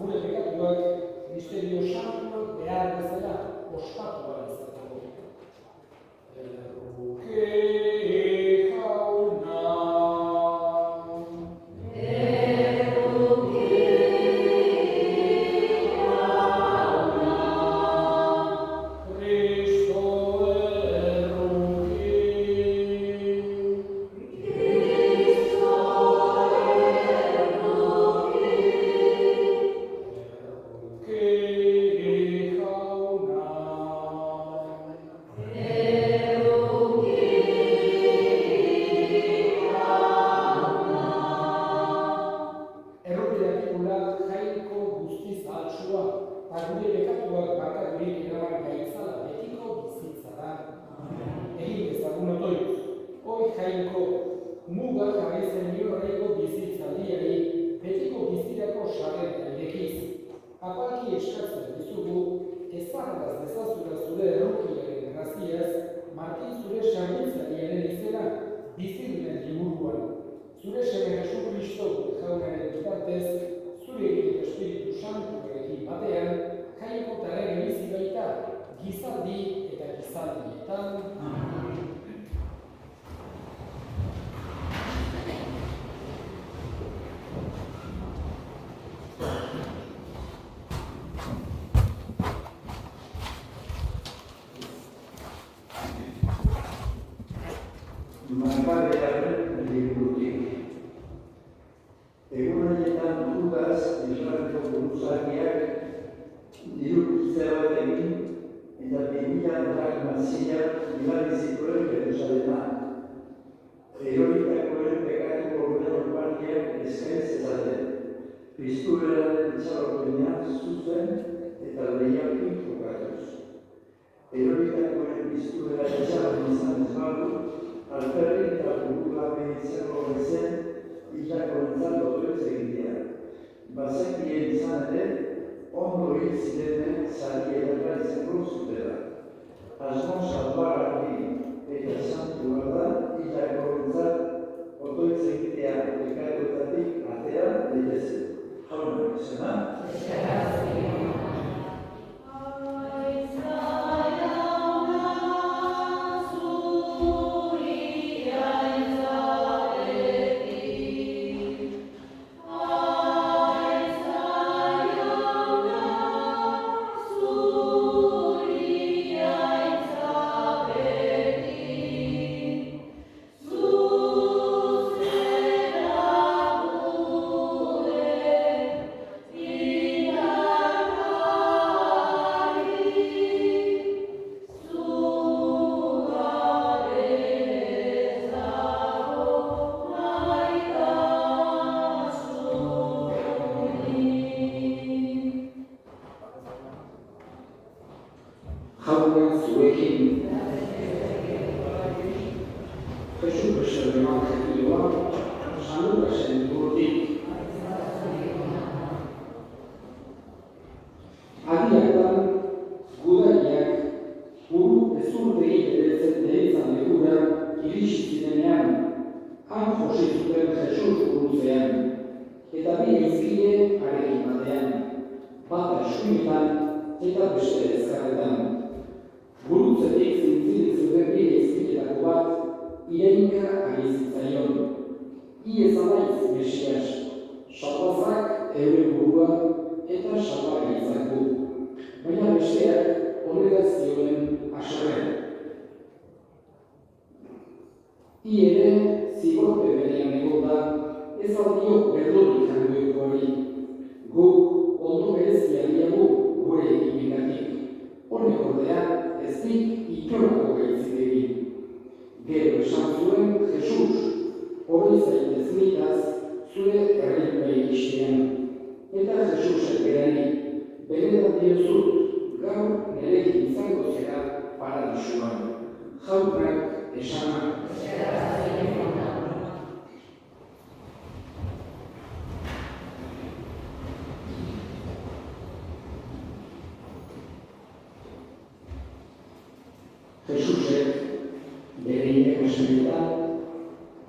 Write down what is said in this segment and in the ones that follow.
gure pekatuak misterio santuak behar bezala ospatu behar izateko. Erruke jauna.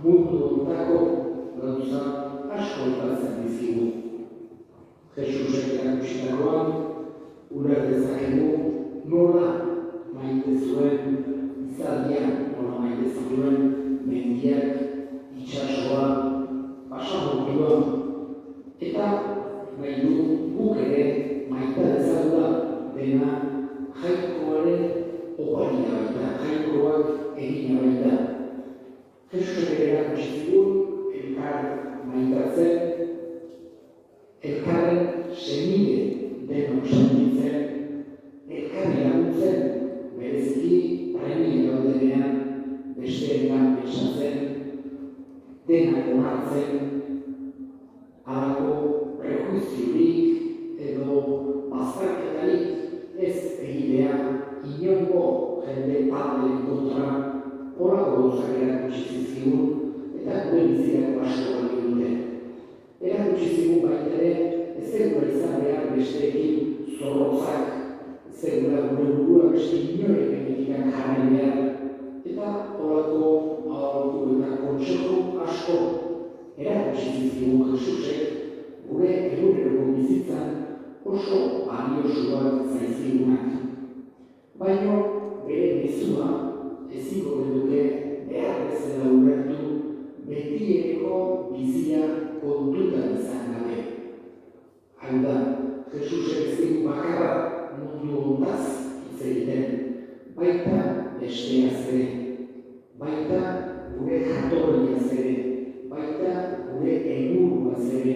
mundu ontako gauza asko aipatzen dizkigu. Jesusek erakutsitakoan, uler dezakegu nola maite zuen izaldia, nola maite zituen mendiak, itsasoa, basamortua, eta nahi du guk ere maita dezagula dena jainkoaren oparia baita, jainkoak egina baita. Jesusek ere erakutsi zigun elkar maitatzen, elkarren senide denok sentitzen, elkarri laguntzen, bereziki premien gaudenean besteetan pentsatzen, denak onartzen, halako prejuiziorik edo bazterketarik ez egitea inongo jende taldeen kontra horako gauzak erakutsi zizkigun eta gure bizirako asko balio dute. Erakutsi zigun baita ere, ez zegula izan behar besteekin zorrotzak, ez zegula gure burua beste inorek egitikak jarri behar, eta horako aholku eta kontsejo asko erakutsi zizkigun Jesusek gure eguneroko bizitzan oso baliosuak zaizkigunak. Baina bere mezua ezingo genuke behar bezala ulertu betiereko bizia kontutan izan gabe. Hau da, Jesusek ez digu bakarra mundu hontaz hitz egiten, baita besteaz ere, baita gure jatorriaz ere, baita gure helburuaz ere,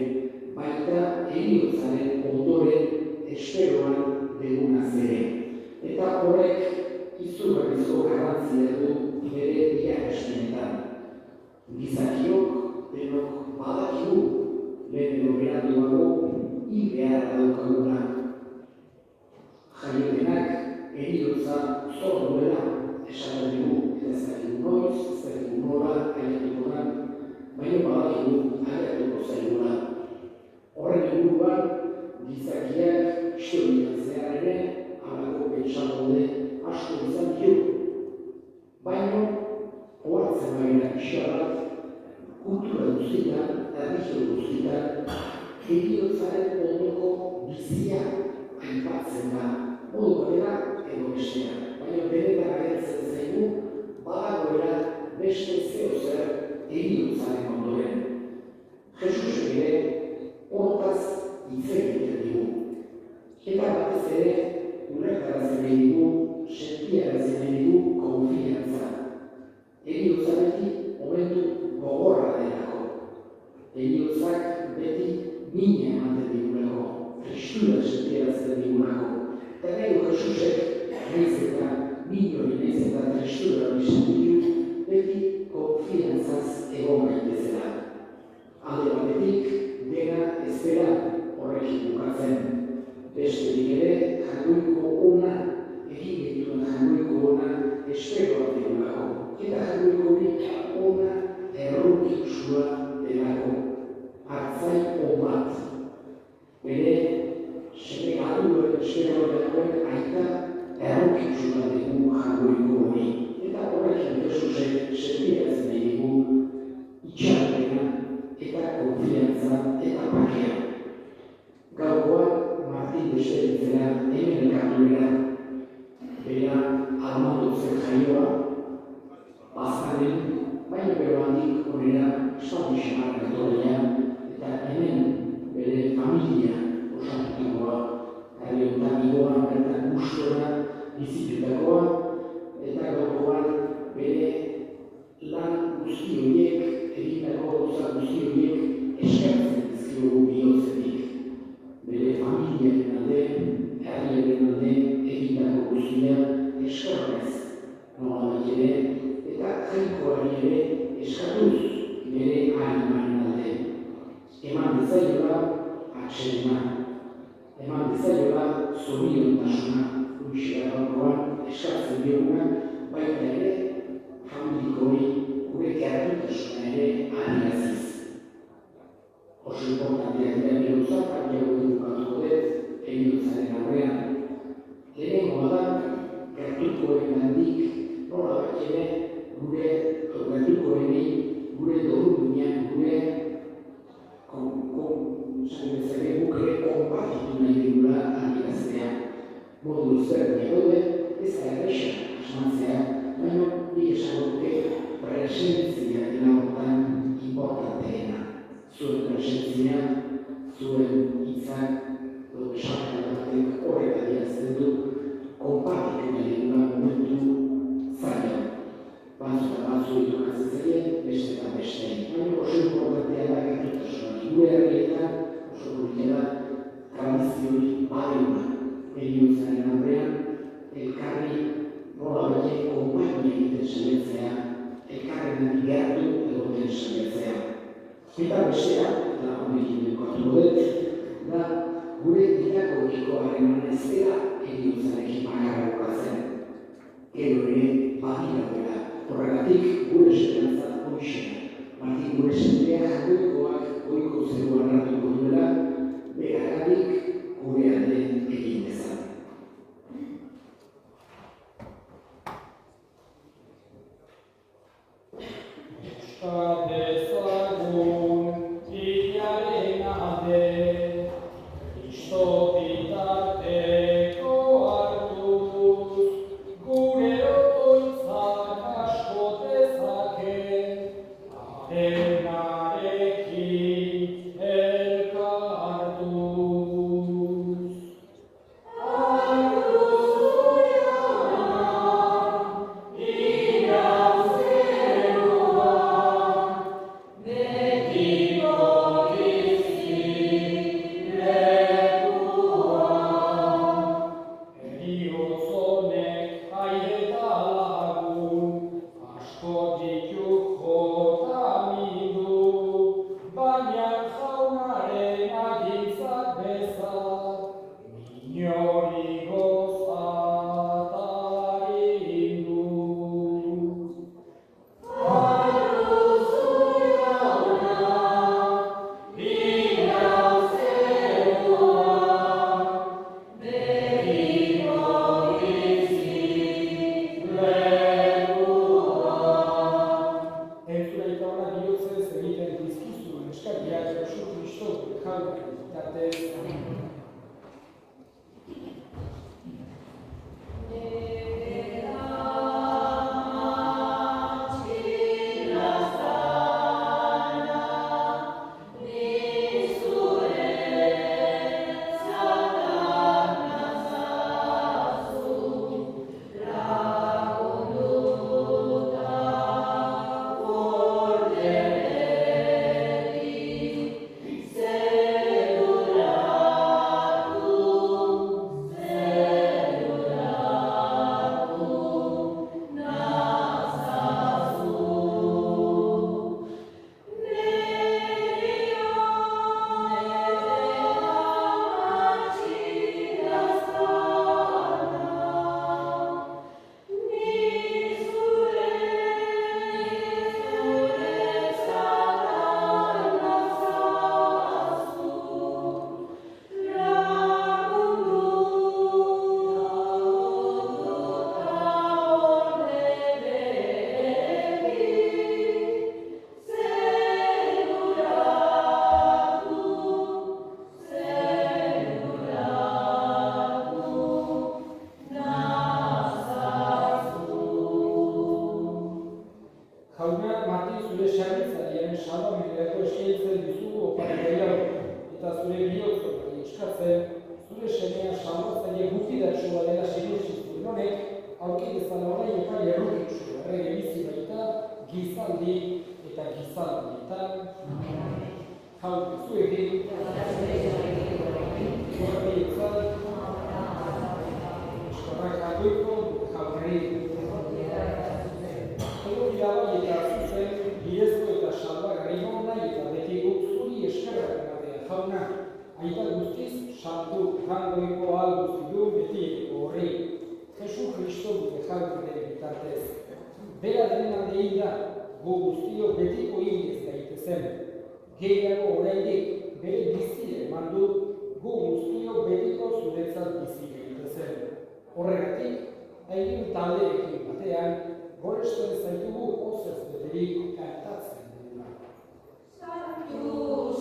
baita heriotzaren ondoren esperoan degunaz ere. Eta horrek izugarrizko garrantzia du bere irakaspenetan. Gizakiok denok badakigu lehen edo beranduago hil beharra daukagula. Jaiotenak heriotza zor duela esaten dugu, eta ez dakigu noiz, ez dakigu nola aiatuko da, baina badakigu aiatuko zaigula. Horren inguruan, gizakiak historian zehar ere halako pentsamolde asko izan ditu. Baina, ohartzen baina pixka bat, kultura guztietan, erlijio guztietan, heriotzaren ondoko bizia aipatzen da. Modu batera edo bestea. Baina benetan agertzen zaigu, badagoela beste zeozer heriotzaren ondoren. Jesusek ere hortaz hitz egiten digu. Eta batez ere, ulertarazten digu, sentiarazten digu konfiantza. Heriotza beti momentu gogorra delako. Heriotzak beti mina ematen digulako, tristura sentiarazten digulako. Eta nahi du Jesusek, nahiz eta minori, nahiz eta tristura hori sentitu, beti konfiantzaz egon gaitezela. Alde batetik, dena ez dela horrekin bukatzen. Bestetik ere, jangoiko ona, egin dituen jangoiko ona, esperoak delako. Eta jangoiko hori ona errukitzua delako. Hartzai on bat. Bere, seme gaduen, esperoak delakoen aita errukitzua dugu jangoiko hori. Eta horrekin Jesusek sentiatzen nahi dugu itxarpena eta konfiantza eta bakea. Gaurkoan, Martin Besteritzera hemen elkartu gara, bera almatutzen jaioa, bazkaren, baina bero handik honera Spanish-amar etorria, eta hemen bere familia osatutakoa, eta igoan bertan gustora bizitutakoa, eta gaurkoan bere lan guzti horiek, egindako gauza guzti horiek eskertzen dizkiogu bihotzetik. Bere familiaren alde, herriaren alde, egindako guztia eskerrez nolabait ere, eta jainkoari ere eskatuz bere animaren alde. Eman dezaiola atsedena, eman dezaiola zoriontasuna, uixera gaurkoan eskatzen dioguna, baita ere familikori gure gertutasuna ere adieraziz. Oso importanteak dira bihotzak, abiago edukatuko dut, heriotzaren aurrean. Lehenengoa da, gertukoengandik nolabait ere gure gertukoenei, gure doruminak, gure konpasiboa konpartitu nahi digula adieraztea. Modu ezberdinak daude, ez da erresa asmatzea, baina nik esango nuke presentzia dela hortan importanteena. Zuen presentzia, zuen hitzak, edo esaketa batek horrek adierazten du konpartitu nahi digula momentu zaila. Batzu eta batzu ditukatzen zaien, beste eta beste. Baina oso importantea da gertutasunari. Gure herrietan oso gure da tradizioi badeguna. Eriotzaren aurrean, elkarri nola bete konpainia egiten saiatzea, elkarren gertu egoten saiatzea. Eta bestea, eta honekin dekatu dut, da gure iragogiko harreman ez dela eriotzarekin bakarra bukatzen. Gero ere badira dela. Horregatik gure esperantza hoxena. Batik gure sendeak jagoikoak goiko zeruan hartuko duela, beragatik gure alde egin dezan.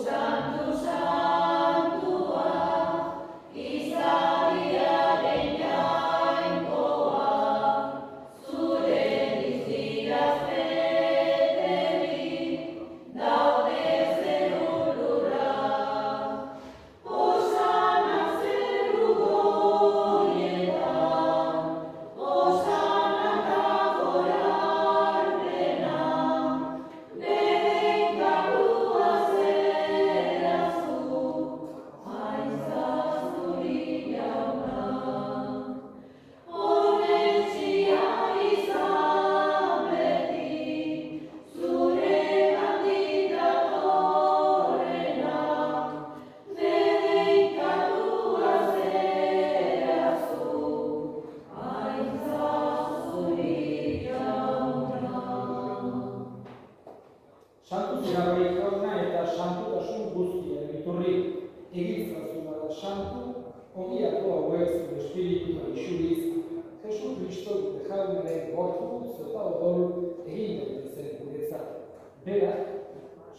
Santu, Santua, jaunaren gorputz eta odol egin zen guretzat. Berak,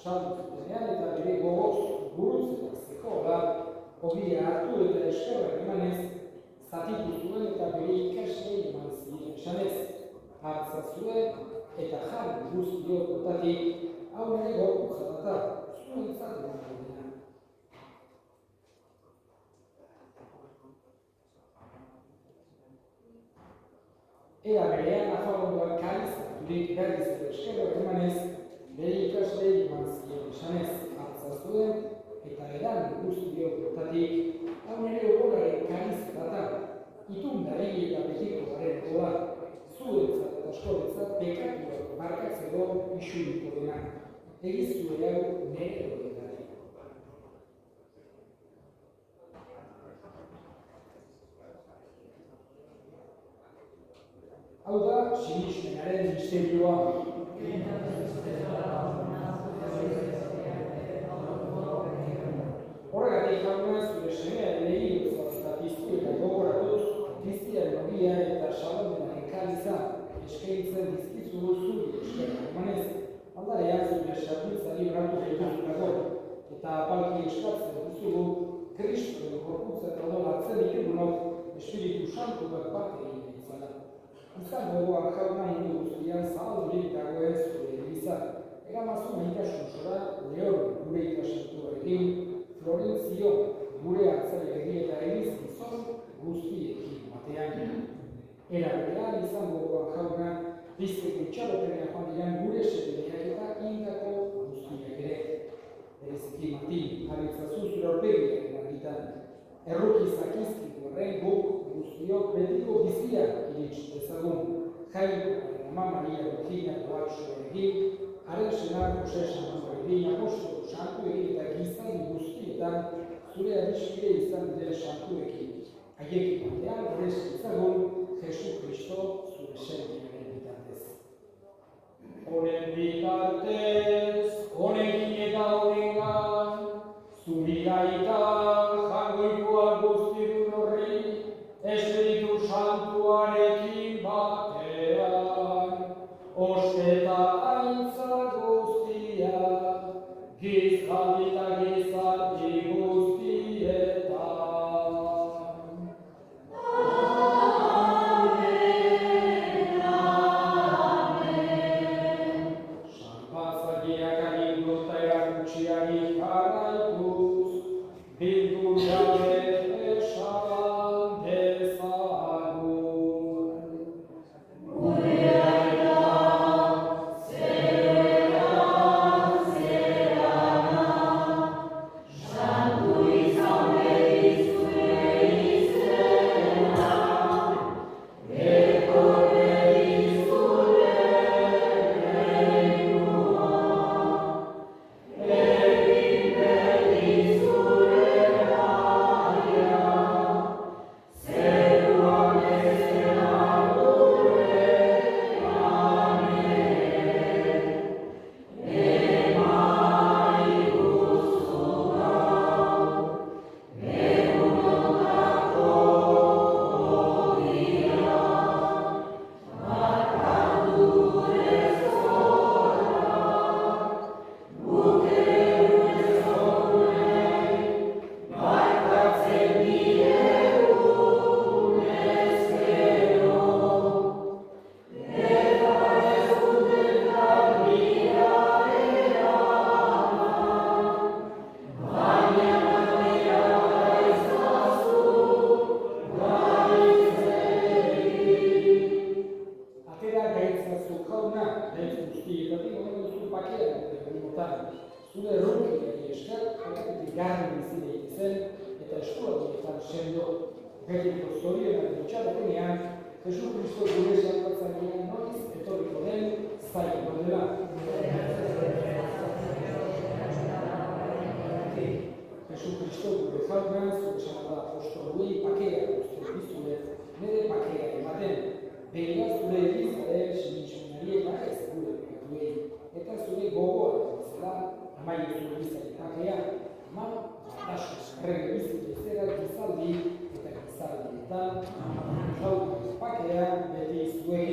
saldu zutenean eta bere gogoz burutzen zekola, ogia hartu eta eskerrak emanez, zatitu zuen eta bere ikaslei eman zien esanez, hartza zuen eta jan guztiok otatik, hau nire gorputza da, zuentzat emango dena. Ea berean afagondoan karizaturik berriz edo eskerrak emanez, bere ikaslei eman zien esanez, hartza zuen eta edan guztiok otatik, hau nire ogolaren karizata da, itundari eta betiko garen gola, zuentzat eta askoretzat bekatuak markatzeko isuriko dena. Egiztu ere hau nire horretari. Hau da, sinismenaren misterioa. Horregatik jauna zure semearen egin eta piztu eta gogoratuz, biztiaren ogia eta salamenaren kaliza eskaintzen dizkizu zuri eskerrak emanez, aldarean zure sartutza libratu dituzutako eta apalki eskatzen dizugu Kristoren gorputza eta odol hartzen ditugunok Espiritu Santuak bat egin ditzala. Izan gogoak jauna mundu guztian zabaldurik dagoen zure eliza, eramazun ikasusora Leon gure ikasantuarekin, Florentzio gure hartzaileekin eta elizkizon guztiekin batean. Era berean izango gogoak jauna, bizteko itxaropenea joan diren gure sedeak eta indako guztiak ere. Bereziki Martin, jarritzazu zure aurpegiak emanditan. Erruki zakizkiko horren guk guztiok betiko biziak irits dezagun. Jaiko, Ama Maria Regina Koatxoarekin, haren senar Jose Santuarekin, apostolo santuekin eta gizan guztietan zure adiskide izan diren santuekin. Haiekin batean horrez izagun Jesu Kristo zure sentiaren bitartez. Honen bitartez, honekin eta honengan, zuri gaitan jangoikoak guztidun horri, Espiritu Santuarekin batean, osketa aintza guztia, gizaldi eta gizaldi guztietan. Salbatzaileak agindota erakutsiagik jarraituz, bildu gabe esan dezagun. Zure errukiari esker, jakatetik garri bizideik zen, eta eskualdietan sendo, betiko zorionak dutxaretenean, Jesu Kristo gure salbatzailean noiz etorriko den zailo dela. Jesu Kristo gure jauna, zure salba apostolui pakea guzti bizuet, nire pakea ematen, begira zure elizaren sinismenarieta ez gure pekatuei, eta zure gogoa bezala, amaitu zure bizari pakea, eman, batasuz, errege bizit ezera gizaldi eta gizaldietan, jauna pakea beti zuek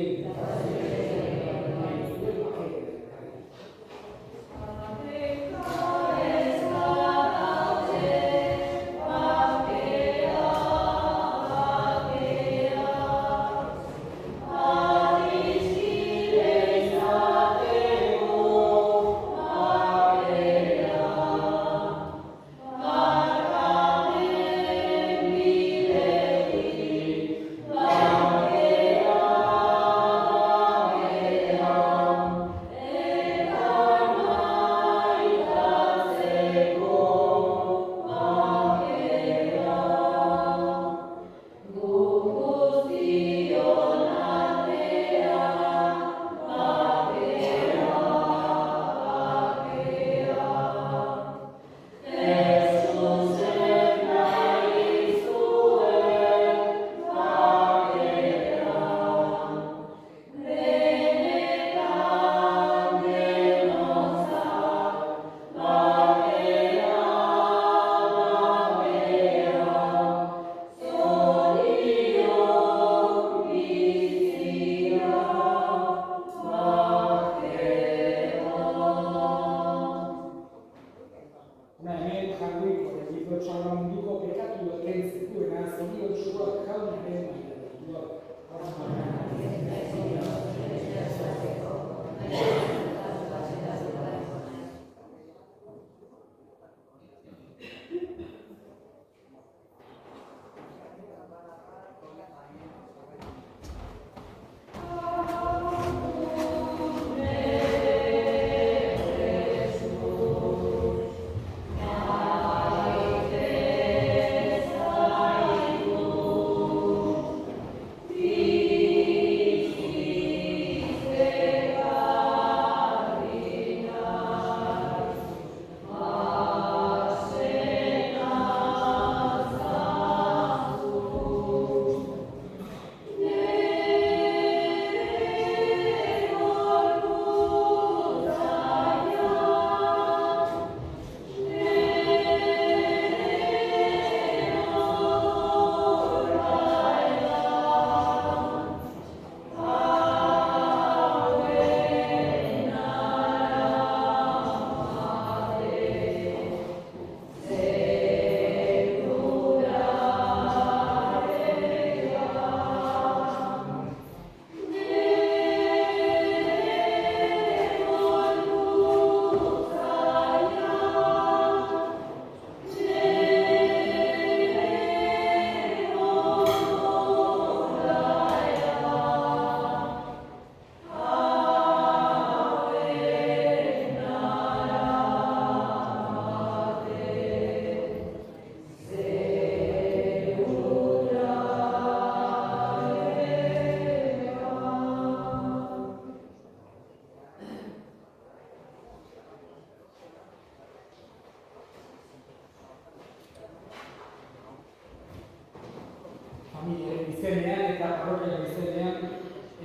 familiaren izenean eta parrokiaren izenean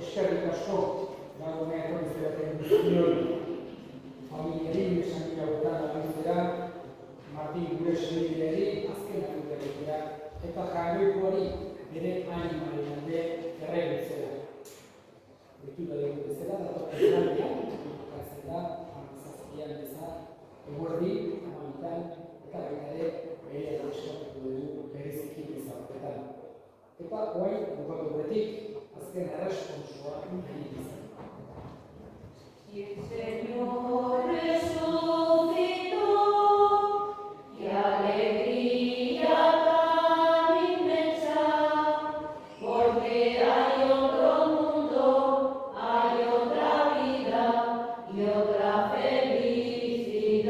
eskerrik asko gaur hona etorri zareten guztioi. Familiari esan dira hauetan laguntzera, Martin gure senideari azken agudegitea eta jaioikoari bere animaren alde erregitzera. Ditura dugu bezala, datorren bukatzen da, amazazpian bezala, eguerdi, amaitan, eta baita ere, bere eskatuko dugu bereziki bezartetan. Eta orain, bukatu guretik, azken errespontsua nahi izan. Y el Señor resucitó, qué alegría tan inmensa, porque hay otro mundo, hay otra vida y otra felicidad.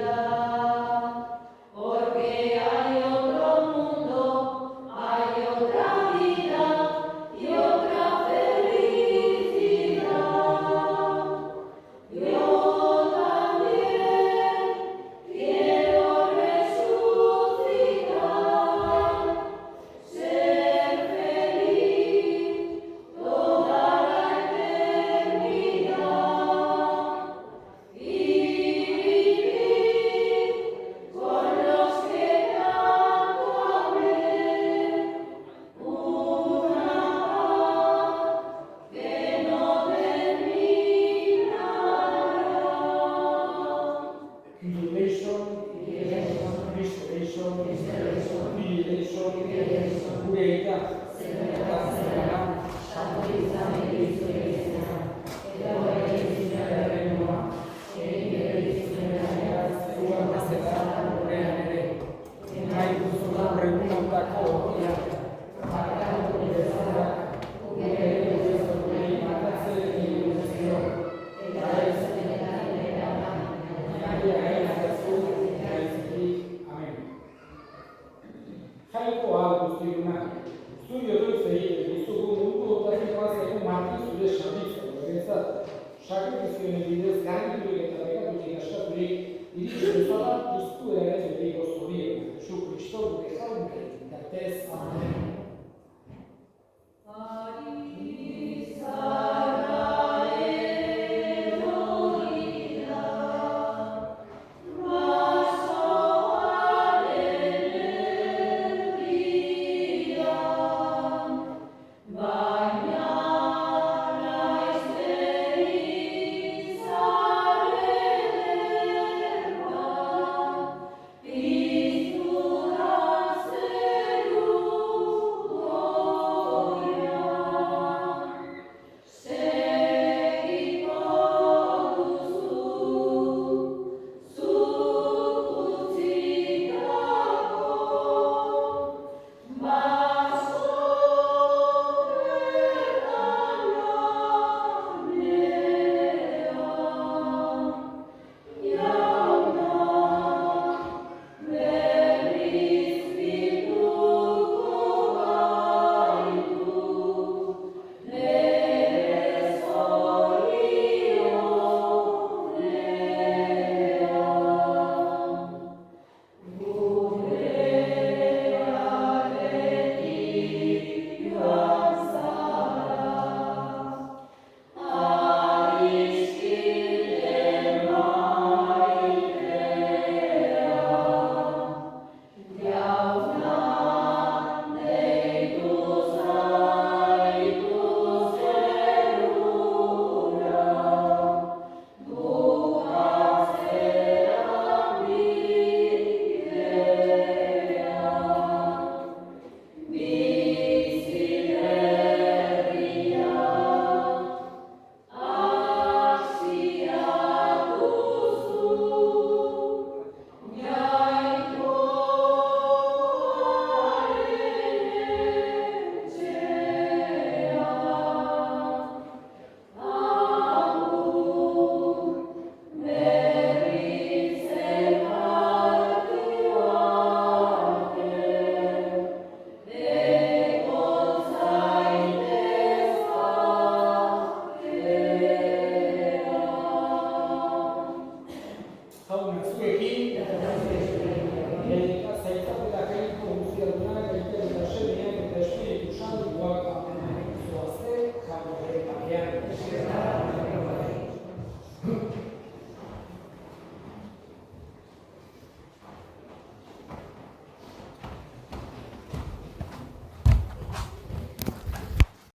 Porque hay otro mundo, hay otra vida y otra felicidad. Yo también quiero resucitar, ser feliz toda la eternidad y vivir con los que tanto amé, una paz que no terminará. Jubilation, gure aita, eta zerara, zuan bezala gurean ere, nahi duzula horregunotako horria, markatu bezala, gure gure matatzen egin duzio, eta ez Jaiko hau guztiuna, zuri otoitz egiten dizugu mundu otatikoa zaigu Martin zure sarritzen, beretzat, sakrifizioen bidez gaindurik eta bekaturik askaturik, iritsi bezala piztu ere betiko zurien, Jesu Kristo gure jaunaren, gatez, amen.